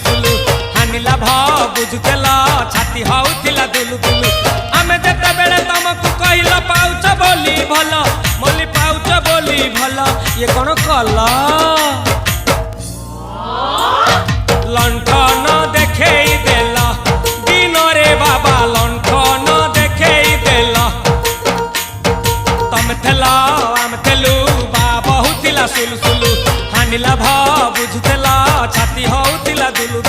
सुलु हानिला भ बुझुतेला छाती होउतिला दुलु दुलु आमे जते बेले तुमको कहिला पाउच बोली भला मोली पाउच बोली भला ये कोन कला लंठन देखेई देला दिन रे बाबा लंठन देखेई देला तम थेला आम थेलु बाबा होतिला सुलु सुलु हानिला भ बुझुतेला छाती होउतिला दुलु